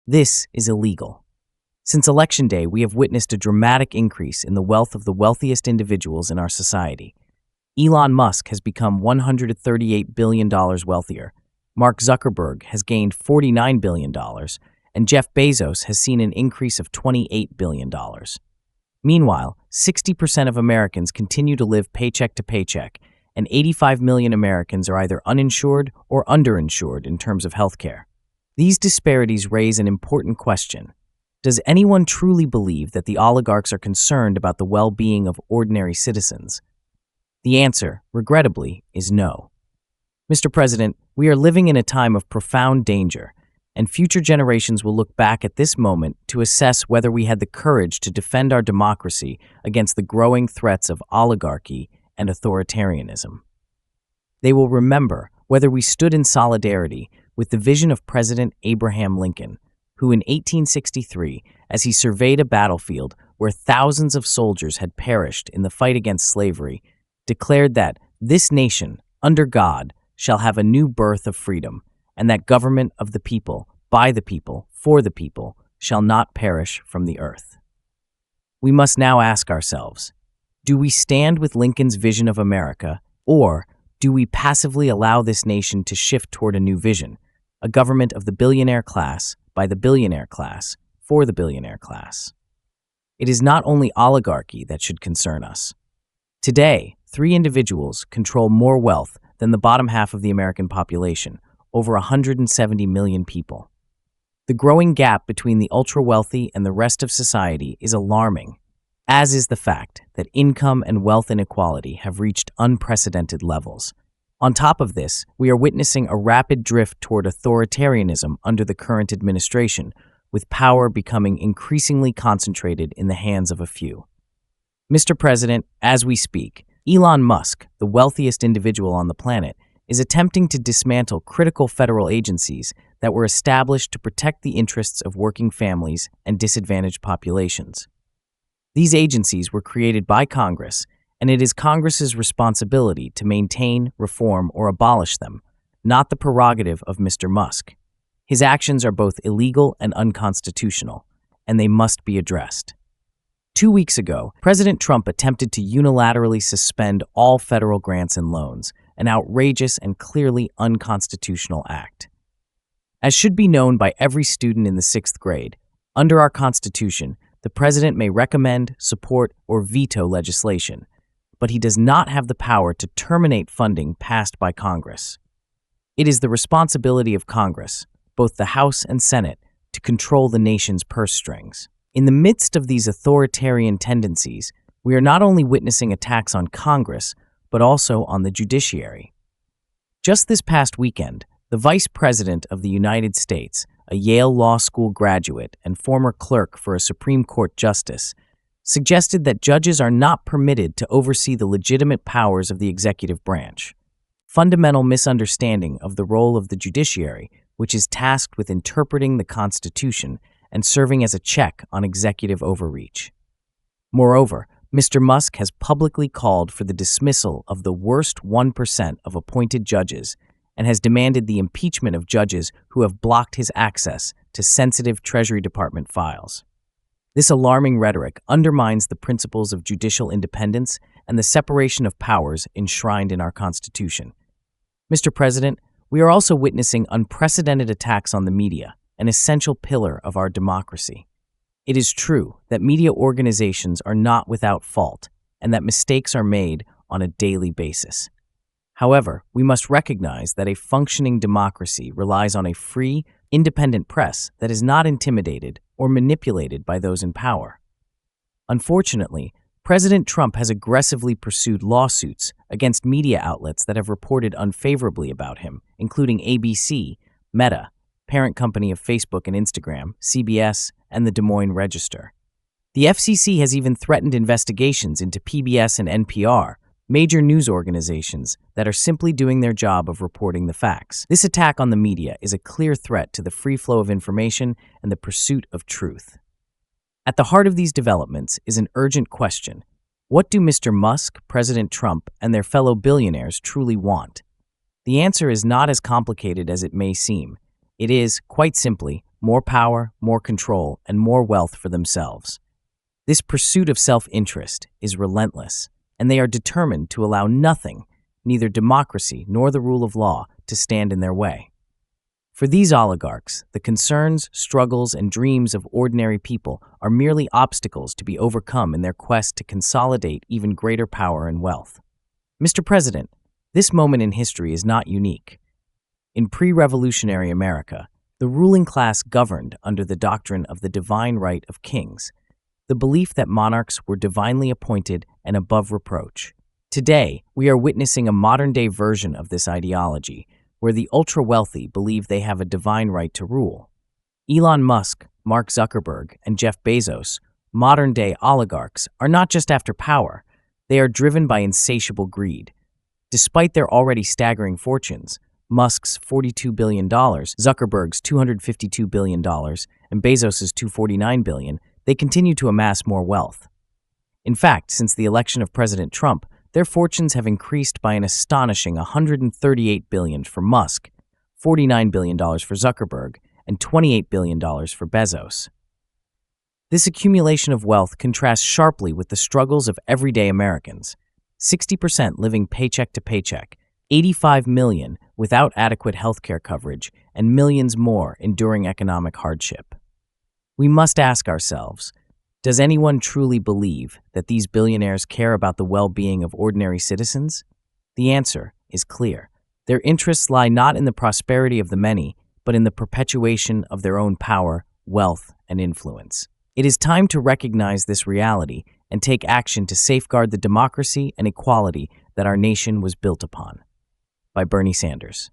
This is illegal. Since Election Day, we have witnessed a dramatic increase in the wealth of the wealthiest individuals in our society. Elon Musk has become $138 billion wealthier. Mark Zuckerberg has gained $49 billion, and Jeff Bezos has seen an increase of $28 billion. Meanwhile, 60% of Americans continue to live paycheck to paycheck, and 85 million Americans are either uninsured or underinsured in terms of healthcare. These disparities raise an important question. Does anyone truly believe that the oligarchs are concerned about the well-being of ordinary citizens? The answer, regrettably, is no. Mr. President, we are living in a time of profound danger, and future generations will look back at this moment to assess whether we had the courage to defend our democracy against the growing threats of oligarchy and authoritarianism. They will remember whether we stood in solidarity with the vision of President Abraham Lincoln, who in 1863, as he surveyed a battlefield where thousands of soldiers had perished in the fight against slavery, declared that this nation, under God, shall have a new birth of freedom, and that government of the people, by the people, for the people, shall not perish from the earth. We must now ask ourselves, do we stand with Lincoln's vision of America, or do we passively allow this nation to shift toward a new vision, a government of the billionaire class, by the billionaire class, for the billionaire class? It is not only oligarchy that should concern us. Today, 3 individuals control more wealth than the bottom half of the American population, over 170 million people. The growing gap between the ultra-wealthy and the rest of society is alarming, as is the fact that income and wealth inequality have reached unprecedented levels. On top of this, we are witnessing a rapid drift toward authoritarianism under the current administration, with power becoming increasingly concentrated in the hands of a few. Mr. President, as we speak, Elon Musk, the wealthiest individual on the planet, is attempting to dismantle critical federal agencies that were established to protect the interests of working families and disadvantaged populations. These agencies were created by Congress, and it is Congress's responsibility to maintain, reform, or abolish them, not the prerogative of Mr. Musk. His actions are both illegal and unconstitutional, and they must be addressed. 2 weeks ago, President Trump attempted to unilaterally suspend all federal grants and loans, an outrageous and clearly unconstitutional act. As should be known by every student in the 6th grade, under our Constitution, the President may recommend, support, or veto legislation, but he does not have the power to terminate funding passed by Congress. It is the responsibility of Congress, both the House and Senate, to control the nation's purse strings. In the midst of these authoritarian tendencies, we are not only witnessing attacks on Congress, but also on the judiciary. Just this past weekend, the Vice President of the United States, a Yale Law School graduate and former clerk for a Supreme Court justice, suggested that judges are not permitted to oversee the legitimate powers of the executive branch. Fundamental misunderstanding of the role of the judiciary, which is tasked with interpreting the Constitution and serving as a check on executive overreach. Moreover, Mr. Musk has publicly called for the dismissal of the worst 1% of appointed judges and has demanded the impeachment of judges who have blocked his access to sensitive Treasury Department files. This alarming rhetoric undermines the principles of judicial independence and the separation of powers enshrined in our Constitution. Mr. President, we are also witnessing unprecedented attacks on the media, an essential pillar of our democracy. It is true that media organizations are not without fault and that mistakes are made on a daily basis. However, we must recognize that a functioning democracy relies on a free, independent press that is not intimidated or manipulated by those in power. Unfortunately, President Trump has aggressively pursued lawsuits against media outlets that have reported unfavorably about him, including ABC, Meta, parent company of Facebook and Instagram, CBS, and the Des Moines Register. The FCC has even threatened investigations into PBS and NPR, major news organizations that are simply doing their job of reporting the facts. This attack on the media is a clear threat to the free flow of information and the pursuit of truth. At the heart of these developments is an urgent question. What do Mr. Musk, President Trump, and their fellow billionaires truly want? The answer is not as complicated as it may seem. It is, quite simply, more power, more control, and more wealth for themselves. This pursuit of self-interest is relentless, and they are determined to allow nothing, neither democracy nor the rule of law, to stand in their way. For these oligarchs, the concerns, struggles, and dreams of ordinary people are merely obstacles to be overcome in their quest to consolidate even greater power and wealth. Mr. President, this moment in history is not unique. In pre-revolutionary America, the ruling class governed under the doctrine of the divine right of kings, the belief that monarchs were divinely appointed and above reproach. Today, we are witnessing a modern-day version of this ideology, where the ultra-wealthy believe they have a divine right to rule. Elon Musk, Mark Zuckerberg, and Jeff Bezos, modern-day oligarchs, are not just after power, they are driven by insatiable greed. Despite their already staggering fortunes, Musk's $42 billion, Zuckerberg's $252 billion, and Bezos's $249 billion, they continue to amass more wealth. In fact, since the election of President Trump, their fortunes have increased by an astonishing $138 billion for Musk, $49 billion for Zuckerberg, and $28 billion for Bezos. This accumulation of wealth contrasts sharply with the struggles of everyday Americans, 60% living paycheck to paycheck, 85 million without adequate healthcare coverage, and millions more enduring economic hardship. We must ask ourselves, does anyone truly believe that these billionaires care about the well-being of ordinary citizens? The answer is clear. Their interests lie not in the prosperity of the many, but in the perpetuation of their own power, wealth, and influence. It is time to recognize this reality and take action to safeguard the democracy and equality that our nation was built upon. By Bernie Sanders.